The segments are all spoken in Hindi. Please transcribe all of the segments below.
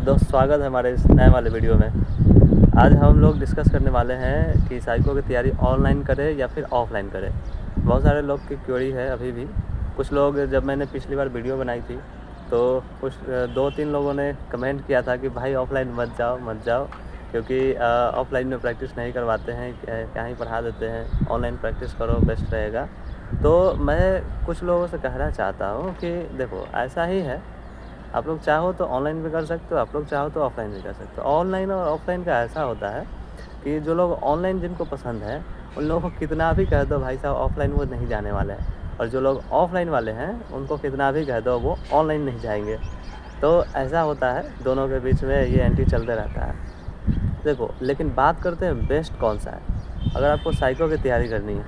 दोस्त, स्वागत है हमारे इस नए वाले वीडियो में। आज हम लोग डिस्कस करने वाले हैं कि साइको की तैयारी ऑनलाइन करें या फिर ऑफ़लाइन करें। बहुत सारे लोग की क्वेरी है अभी भी। कुछ लोग, जब मैंने पिछली बार वीडियो बनाई थी तो कुछ 2-3 लोगों ने कमेंट किया था कि भाई ऑफ़लाइन मत जाओ क्योंकि ऑफ़लाइन में प्रैक्टिस नहीं करवाते हैं, क्या ही पढ़ा देते हैं, ऑनलाइन प्रैक्टिस करो बेस्ट रहेगा। तो मैं कुछ लोगों से कहना चाहता हूँ कि देखो, ऐसा ही है, आप लोग चाहो तो ऑनलाइन भी कर सकते हो, आप लोग चाहो तो ऑफ़लाइन भी कर सकते हो। ऑनलाइन और ऑफ़लाइन का ऐसा होता है कि जो लोग ऑनलाइन जिनको पसंद है, उन लोगों को कितना भी कह दो भाई साहब ऑफ़लाइन वो नहीं जाने वाले हैं, और जो लोग ऑफ़लाइन वाले हैं उनको कितना भी कह दो वो ऑनलाइन नहीं जाएँगे। तो ऐसा होता है, दोनों के बीच में ये एंटी चलते रहता है। देखो, लेकिन बात करते हैं बेस्ट कौन-सा है। अगर आपको साइको की तैयारी करनी है,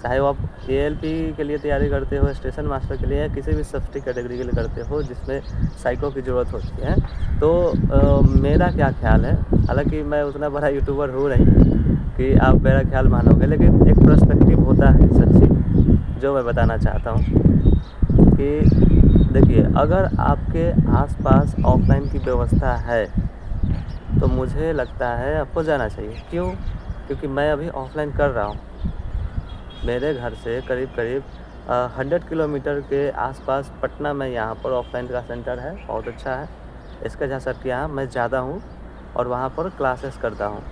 चाहे वो आप एएलपी के लिए तैयारी करते हो, स्टेशन मास्टर के लिए, या किसी भी सब्सिडी कैटेगरी के लिए करते हो जिसमें साइको की ज़रूरत होती है, तो मेरा क्या ख़्याल है, हालाँकि मैं उतना बड़ा यूट्यूबर हूँ नहीं कि आप मेरा ख़्याल मानोगे, लेकिन एक पर्सपेक्टिव होता है सच्ची, जो मैं बताना चाहता हूँ कि देखिए, अगर आपके आस-पास ऑफ़लाइन की व्यवस्था है तो मुझे लगता है आपको जाना चाहिए। क्यों? क्योंकि मैं अभी ऑफ़लाइन कर रहा हूँ। मेरे घर से करीब-करीब 100 किलोमीटर के आसपास पटना में यहाँ पर ऑफ़लाइन का सेंटर है, बहुत अच्छा है। इसका जैसा कि यहाँ मैं ज़्यादा हूँ और वहाँ पर क्लासेस करता हूँ।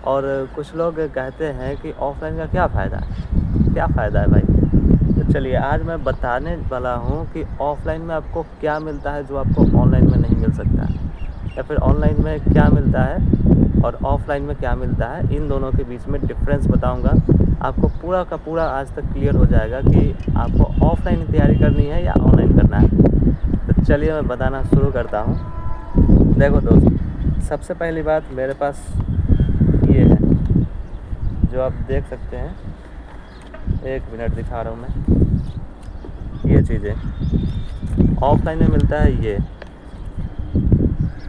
और कुछ लोग कहते हैं कि ऑफ़लाइन का क्या फ़ायदा है? क्या फ़ायदा है भाई? तो चलिए, आज मैं बताने वाला हूँ कि ऑफ़लाइन में आपको क्या मिलता है जो आपको ऑनलाइन में नहीं मिल सकता है, या फिर ऑनलाइन में क्या मिलता है और ऑफ़लाइन में क्या मिलता है। इन दोनों के बीच में डिफ़रेंस बताऊँगा। आपको पूरा का पूरा आज तक क्लियर हो जाएगा कि आपको ऑफ़लाइन तैयारी करनी है या ऑनलाइन करना है। तो चलिए मैं बताना शुरू करता हूँ। देखो दोस्त, सबसे पहली बात मेरे पास ये है, जो आप देख सकते हैं। 1 मिनट दिखा रहा हूँ मैं। ये चीज़ें ऑफ़लाइन में मिलता है, ये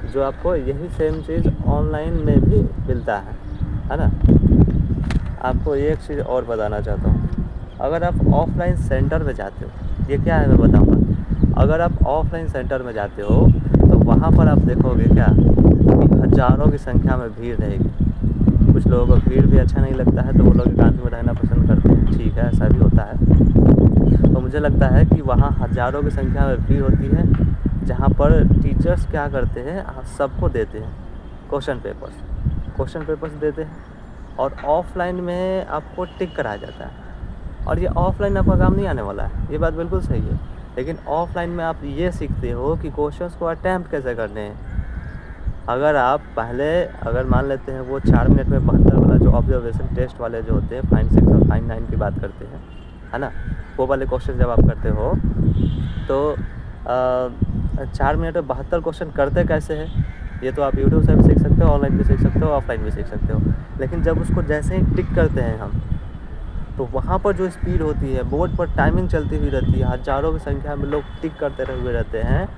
जो आपको यही सेम चीज़ ऑनलाइन में भी मिलता है ना? आपको एक चीज़ और बताना चाहता हूँ। अगर आप ऑफ़लाइन सेंटर में जाते हो, ये क्या है मैं बताऊँगा। अगर आप ऑफ़लाइन सेंटर में जाते हो तो वहाँ पर आप देखोगे क्या कि हज़ारों की संख्या में भीड़ रहेगी। कुछ लोगों को भीड़ भी अच्छा नहीं लगता है, तो वो लोग एकांत में रहना पसंद करते हैं। ठीक है, ऐसा भी होता है। तो मुझे लगता है कि वहाँ हज़ारों की संख्या में भीड़ होती है, जहाँ पर टीचर्स क्या करते हैं, सबको देते हैं क्वेश्चन पेपर्स देते हैं, और ऑफ़लाइन में आपको टिक कराया जाता है। और ये ऑफ़लाइन आपका काम नहीं आने वाला है, ये बात बिल्कुल सही है। लेकिन ऑफ़लाइन में आप ये सीखते हो कि क्वेश्चंस को अटेम्प्ट कैसे करने हैं। अगर मान लेते हैं वो 4 मिनट में 72 वाला जो ऑब्जर्वेशन टेस्ट वाले जो होते हैं, फाइन 6 और फाइन 9 की बात करते हैं, है ना? वो वाले क्वेश्चन जब आप करते हो तो 4 मिनट में 72 क्वेश्चन करते कैसे हैं, ये तो आप यूट्यूब से भी सीख सकते हो, ऑनलाइन भी सीख सकते हो, ऑफ़लाइन भी सीख सकते हो। लेकिन जब उसको जैसे ही टिक करते हैं हम, तो वहाँ पर जो स्पीड होती है, बोर्ड पर टाइमिंग चलती हुई रहती है, हज़ारों की संख्या में लोग टिक करते हुए रहते हैं।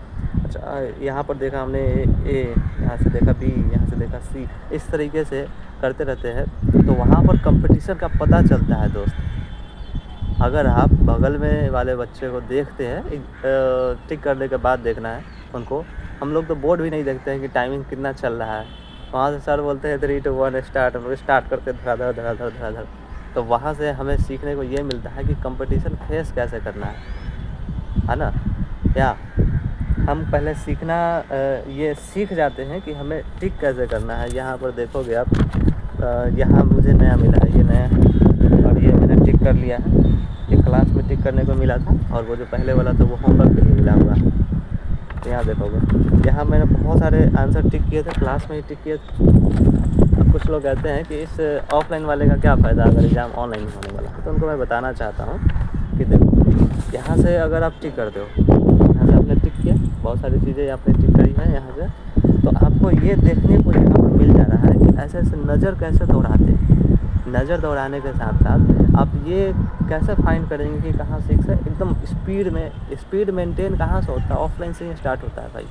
अच्छा, यहाँ पर देखा हमने ए, यहाँ से देखा बी, यहाँ से देखा सी, इस तरीके से करते रहते हैं। तो वहाँ पर कंपटीशन का पता चलता है दोस्त। अगर आप बगल में वाले बच्चे को देखते हैं, टिक करने के बाद देखना है उनको। हम लोग तो बोर्ड भी नहीं देखते हैं कि टाइमिंग कितना चल रहा है। वहाँ से सर बोलते हैं 3, 2, 1 स्टार्ट, हम लोग स्टार्ट करते हैं धड़ाधड़। तो वहाँ से हमें सीखने को ये मिलता है कि कंपटीशन फेस कैसे करना है ना? या हम पहले ये सीख जाते हैं कि हमें टिक कैसे करना है। यहाँ पर देखोगे आप, यहाँ मुझे नया मिला है, ये नया है, और ये मैंने टिक कर लिया है। ये क्लास में टिक करने को मिला था, और वो जो पहले वाला था वो होमवर्क के लिए मिला हुआ है। तो यहाँ देखोगे, यहाँ मैंने बहुत सारे आंसर टिक किए थे, क्लास में ही टिक किए थे। अब कुछ लोग कहते हैं कि इस ऑफ़लाइन वाले का क्या फ़ायदा अगर एग्ज़ाम ऑनलाइन होने वाला है। तो उनको मैं बताना चाहता हूँ कि देखो, यहाँ से अगर आप टिक करते हो, यहाँ से आपने टिक किया, बहुत सारी चीज़ें आपने टिक करी हैं यहाँ से, तो आपको ये देखने को यहाँ पर मिल जा रहा है कि ऐसे नज़र कैसे दौड़ाते हैं। नज़र दौड़ाने के साथ साथ आप ये कैसे फाइंड करेंगे कि कहाँ से एकदम स्पीड मेंटेन कहाँ से होता है। ऑफ़लाइन से ही स्टार्ट होता है भाई।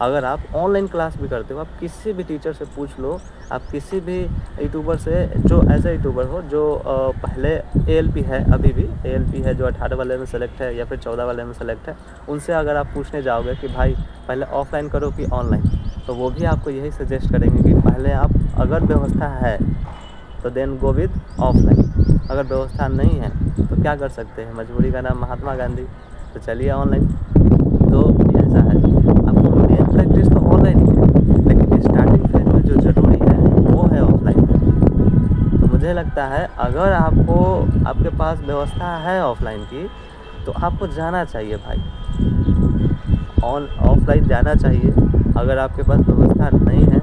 अगर आप ऑनलाइन क्लास भी करते हो, आप किसी भी टीचर से पूछ लो, आप किसी भी यूट्यूबर से, जो ऐसा यूट्यूबर हो जो पहले एएलपी है, अभी भी एएलपी है, जो 18 वाले में सेलेक्ट है या फिर 14 वाले में सेलेक्ट है, उनसे अगर आप पूछने जाओगे कि भाई पहले ऑफ़लाइन करो कि ऑनलाइन, तो वो भी आपको यही सजेस्ट करेंगे कि पहले आप अगर व्यवस्था है तो देन गो विद ऑफलाइन, अगर व्यवस्था नहीं है तो क्या कर सकते हैं, मजबूरी का नाम महात्मा गांधी, तो चलिए ऑनलाइन। तो ऐसा है, आपको मेन प्रैक्टिस तो ऑनलाइन ही है, लेकिन स्टार्टिंग फेज में जो ज़रूरी है वो है ऑफलाइन। तो मुझे लगता है अगर आपके पास व्यवस्था है ऑफलाइन की तो आपको जाना चाहिए भाई, ऑफलाइन जाना चाहिए। अगर आपके पास व्यवस्था नहीं है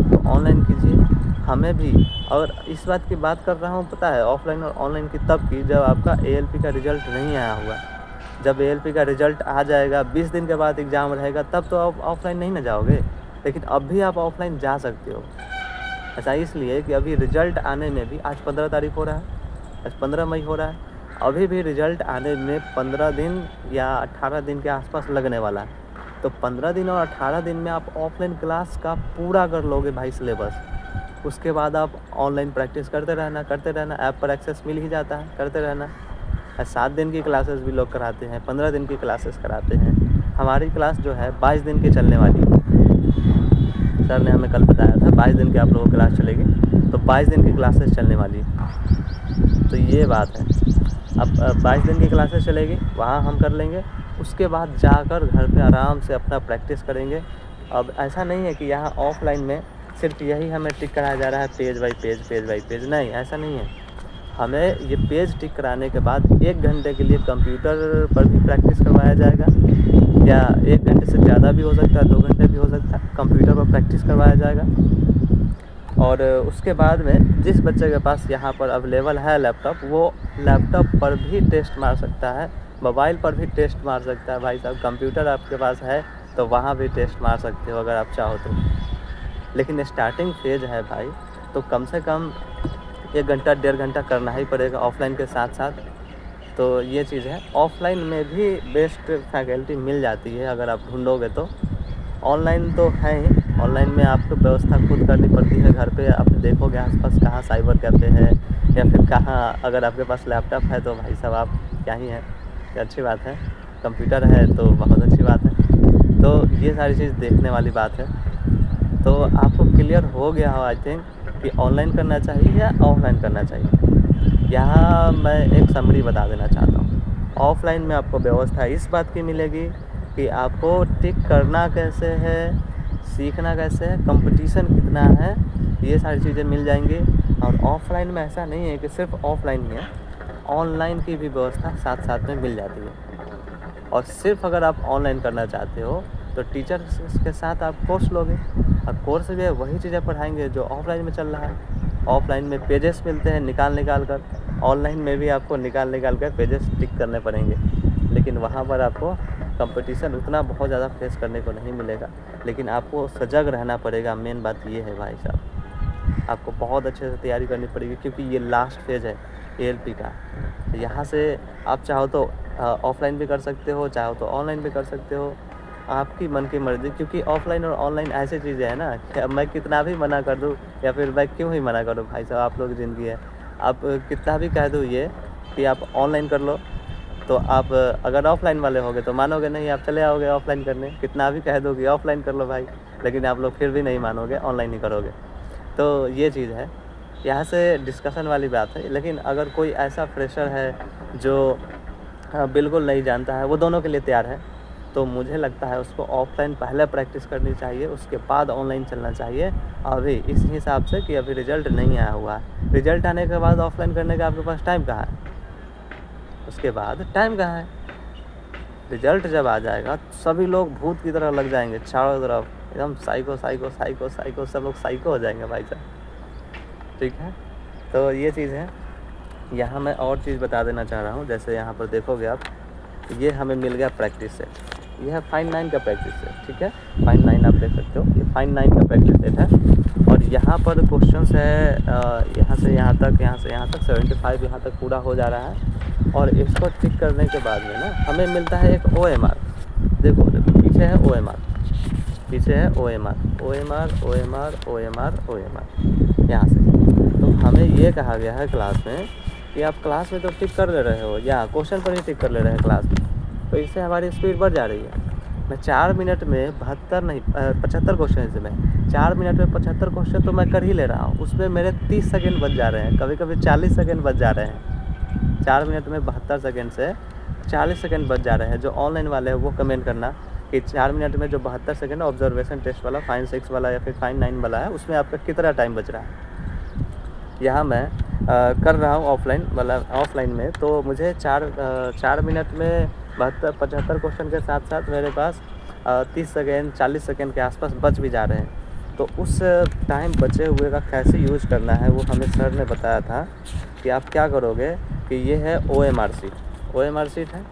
तो ऑनलाइन कीजिए। हमें भी, और इस बात की बात कर रहा हूँ पता है, ऑफलाइन और ऑनलाइन की तब की जब आपका ALP का रिज़ल्ट नहीं आया हुआ। जब ALP का रिज़ल्ट आ जाएगा, 20 दिन के बाद एग्ज़ाम रहेगा, तब तो आप ऑफलाइन नहीं ना जाओगे, लेकिन अब भी आप ऑफलाइन जा सकते हो। ऐसा इसलिए कि अभी रिज़ल्ट आने में भी, आज 15 तारीख हो रहा है, आज 15 मई हो रहा है, अभी भी रिज़ल्ट आने में 15 दिन या 18 दिन के आसपास लगने वाला है। तो 15 दिन और 18 दिन में आप ऑफलाइन क्लास का पूरा कर लोगे भाई सिलेबस। उसके बाद आप ऑनलाइन प्रैक्टिस करते रहना, ऐप पर एक्सेस मिल ही जाता है, करते रहना। 7 दिन की क्लासेस भी लोग कराते हैं, 15 दिन की क्लासेस कराते हैं। हमारी क्लास जो है 22 दिन की चलने वाली है। सर ने हमें कल बताया था 22 दिन की आप लोगों की क्लास चलेगी, तो 22 दिन की क्लासेस चलने वाली है। तो ये बात है, अब 22 दिन की क्लासेस चलेगी, वहाँ हम कर लेंगे। उसके बाद जाकर घर पे आराम से अपना प्रैक्टिस करेंगे। अब ऐसा नहीं है कि यहाँ ऑफलाइन में सिर्फ यही हमें टिक कराया जा रहा है, पेज बाई पेज, नहीं, ऐसा नहीं है। हमें ये पेज टिक कराने के बाद 1 घंटे के लिए कंप्यूटर पर भी प्रैक्टिस करवाया जाएगा, या 1 घंटे से ज़्यादा भी हो सकता है, 2 घंटे भी हो सकता है, कंप्यूटर पर प्रैक्टिस करवाया जाएगा। और उसके बाद में जिस बच्चे के पास यहाँ पर अवेलेबल है लैपटॉप, वो लैपटॉप पर भी टेस्ट मार सकता है, मोबाइल पर भी टेस्ट मार सकता है। भाई साहब, कंप्यूटर आपके पास है तो वहाँ भी टेस्ट मार सकते हो अगर आप चाहो तो। लेकिन स्टार्टिंग फेज है भाई, तो कम से कम 1 घंटा 1.5 घंटा करना ही पड़ेगा ऑफलाइन के साथ साथ। तो ये चीज़ है, ऑफलाइन में भी बेस्ट फैकल्टी मिल जाती है अगर आप ढूंढोगे तो। ऑनलाइन तो है ही, ऑनलाइन में आपको व्यवस्था खुद करनी पड़ती है। घर पे आप देखोगे आसपास कहाँ साइबर कैफ़े है, या फिर कहाँ, अगर आपके पास लैपटॉप है तो भाई साहब आप क्या ही हैं, ये अच्छी बात है। कंप्यूटर है तो बहुत अच्छी बात है। तो ये सारी चीज़ देखने वाली बात है। तो आपको क्लियर हो गया हो आई थिंक कि ऑनलाइन करना चाहिए या ऑफलाइन करना चाहिए। यहाँ मैं एक समरी बता देना चाहता हूँ। ऑफलाइन में आपको व्यवस्था इस बात की मिलेगी कि आपको टिक करना कैसे है, सीखना कैसे है, कंपटीशन कितना है, ये सारी चीज़ें मिल जाएंगी। और ऑफलाइन में ऐसा नहीं है कि सिर्फ ऑफलाइन ही है, ऑनलाइन की भी व्यवस्था साथ साथ में मिल जाती है। और सिर्फ अगर आप ऑनलाइन करना चाहते हो तो टीचर के साथ आप कोर्स लोगे, और कोर्स में वही चीज़ें पढ़ाएंगे जो ऑफलाइन में चल रहा है। ऑफलाइन में पेजेस मिलते हैं निकाल कर, ऑनलाइन में भी आपको निकाल कर पेजेस टिक करने पड़ेंगे। लेकिन वहाँ पर आपको कंपटीशन उतना बहुत ज़्यादा फेस करने को नहीं मिलेगा, लेकिन आपको सजग रहना पड़ेगा। मेन बात ये है भाई साहब, आपको बहुत अच्छे से तैयारी करनी पड़ेगी, क्योंकि ये लास्ट फेज है ALP का। यहाँ से आप चाहो तो ऑफलाइन भी कर सकते हो, चाहो तो ऑनलाइन भी कर सकते हो, आपकी मन की मर्ज़ी। क्योंकि ऑफलाइन और ऑनलाइन ऐसी चीज़ें हैं ना कि मैं कितना भी मना कर दूँ, या फिर मैं क्यों ही मना करूँ भाई साहब, आप लोग की ज़िंदगी है। आप कितना भी कह दूँ ये कि आप ऑनलाइन कर लो, तो आप अगर ऑफलाइन वाले होगे तो मानोगे नहीं, आप चले आओगे ऑफलाइन करने। कितना भी कह दो कि ऑफलाइन कर लो भाई, लेकिन आप लोग फिर भी नहीं मानोगे, ऑनलाइन ही करोगे। तो ये चीज़ है, यहाँ से डिस्कशन वाली बात है। लेकिन अगर कोई ऐसा फ्रेशर है जो बिल्कुल नहीं जानता है, वो दोनों के लिए तैयार है, तो मुझे लगता है उसको ऑफलाइन पहले प्रैक्टिस करनी चाहिए, उसके बाद ऑनलाइन चलना चाहिए। अभी इस हिसाब से कि अभी रिज़ल्ट नहीं आया हुआ है, रिज़ल्ट आने के बाद ऑफलाइन करने का आपके पास टाइम कहाँ है, उसके बाद टाइम कहाँ है। रिज़ल्ट जब आ जाएगा तो सभी लोग भूत की तरह लग जाएंगे, चारों तरफ एकदम साइको, सब लोग साइको हो जाएंगे भाई साहब। ठीक है, तो ये चीज़ है। यहाँ मैं और चीज़ बता देना चाह रहा हूँ, जैसे यहाँ पर देखोगे आप, ये हमें मिल गया प्रैक्टिस सेट, ये है फाइन 9 का प्रैक्टिस सेट। ठीक है, फाइन 9 आप देख सकते हो, ये फाइन 9 का प्रैक्टिस सेट है। और यहाँ पर क्वेश्चंस है यहाँ से यहाँ तक 75 यहाँ तक पूरा हो जा रहा है। और इसको टिक करने के बाद में ना हमें मिलता है एक OMR। देखो पीछे है OMR, यहाँ से। तो हमें ये कहा गया है क्लास में कि आप क्लास में तो टिक कर ले रहे हो, या क्वेश्चन पर ही टिक कर ले रहे हैं क्लास में, तो इससे हमारी स्पीड बढ़ जा रही है। मैं 4 मिनट में 72 नहीं 75 क्वेश्चन से मैं 4 मिनट में 75 क्वेश्चन तो मैं कर ही ले रहा हूँ। उसमें मेरे 30 सेकंड बच जा रहे हैं, कभी-कभी 40 सेकंड बच जा रहे हैं। 4 मिनट में 72 सेकंड से 40 सेकंड बच जा रहे हैं। जो ऑनलाइन वाले हैं वो कमेंट करना कि 4 मिनट में जो 72 सेकंड ऑब्जर्वेशन टेस्ट वाला फाइन 6 वाला या फिर फाइन 9 वाला है, उसमें आपका कितना टाइम बच रहा है। यहाँ मैं कर रहा हूँ ऑफलाइन, मतलब ऑफलाइन में तो मुझे 4 मिनट में 75 क्वेश्चन के साथ साथ मेरे पास 30 सेकेंड 40 सेकेंड के आसपास बच भी जा रहे हैं। तो उस टाइम बचे हुए का कैसे यूज़ करना है वो हमें सर ने बताया था कि आप क्या करोगे कि ये है OMR शीट है।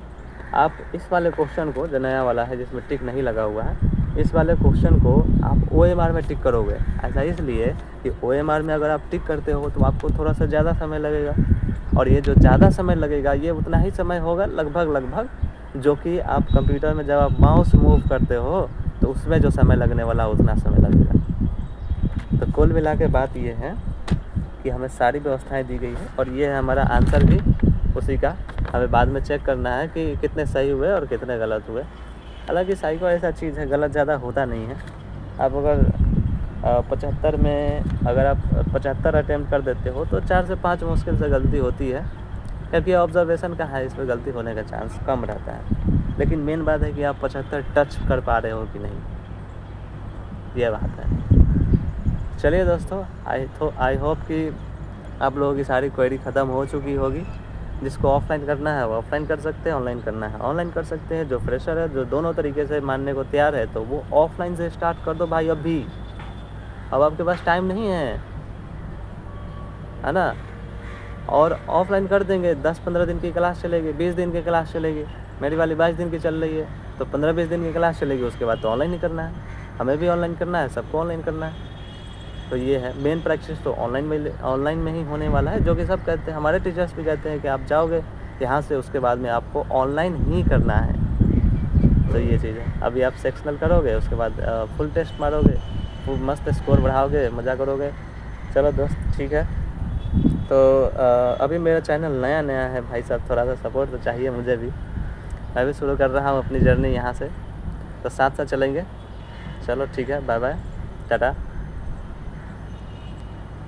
आप इस वाले क्वेश्चन को, जो नया वाला है जिसमें टिक नहीं लगा हुआ है, इस वाले क्वेश्चन को आप OMR में टिक करोगे। ऐसा इसलिए कि OMR में अगर आप टिक करते हो तो आपको थोड़ा सा ज़्यादा समय लगेगा, और ये जो ज़्यादा समय लगेगा ये उतना ही समय होगा लगभग जो कि आप कंप्यूटर में जब आप माउस मूव करते हो तो उसमें जो समय लगने वाला उतना समय लगेगा। तो कुल मिला के बात ये है कि हमें सारी व्यवस्थाएं दी गई है, और ये है हमारा आंसर भी उसी का। हमें बाद में चेक करना है कि कितने सही हुए और कितने गलत हुए। हालांकि साइको ऐसा चीज़ है, गलत ज़्यादा होता नहीं है। आप अगर 75 में अगर आप 75 अटैम्प्ट कर देते हो तो 4 से 5 मुश्किल से गलती होती है, क्योंकि ऑब्जर्वेशन का है, इसमें गलती होने का चांस कम रहता है। लेकिन मेन बात है कि आप 75 टच कर पा रहे हो कि नहीं, ये बात है। चलिए दोस्तों, आई होप कि आप लोगों की सारी क्वेरी ख़त्म हो चुकी होगी। जिसको ऑफलाइन करना है वो ऑफलाइन कर सकते हैं, ऑनलाइन करना है ऑनलाइन कर सकते हैं। जो फ्रेशर है, जो दोनों तरीके से मानने को तैयार है, तो वो ऑफलाइन से स्टार्ट कर दो भाई। अब आपके पास टाइम नहीं है ना, और ऑफलाइन कर देंगे। 10-15 दिन की क्लास चलेगी, 20 दिन की क्लास चलेगी। मेरी वाली 22 दिन की चल रही है, तो 15-20 दिन की क्लास चलेगी। उसके बाद तो ऑनलाइन ही करना है, हमें भी ऑनलाइन करना है, सबको ऑनलाइन करना है। तो ये है मेन प्रैक्टिस, तो ऑनलाइन में ही होने वाला है। जो कि सब कहते हैं, हमारे टीचर्स भी कहते हैं कि आप जाओगे यहाँ से, उसके बाद में आपको ऑनलाइन ही करना है। तो ये चीज़ है। अभी आप सेक्शनल करोगे, उसके बाद फुल टेस्ट मारोगे, खूब मस्त स्कोर बढ़ाओगे, मज़ा करोगे। चलो दोस्त, ठीक है। तो अभी मेरा चैनल नया है भाई साहब, थोड़ा सा सपोर्ट तो चाहिए मुझे भी। मैं भी शुरू कर रहा हूँ अपनी जर्नी यहाँ से, तो साथ साथ चलेंगे। चलो ठीक है, बाय बाय, टाटा।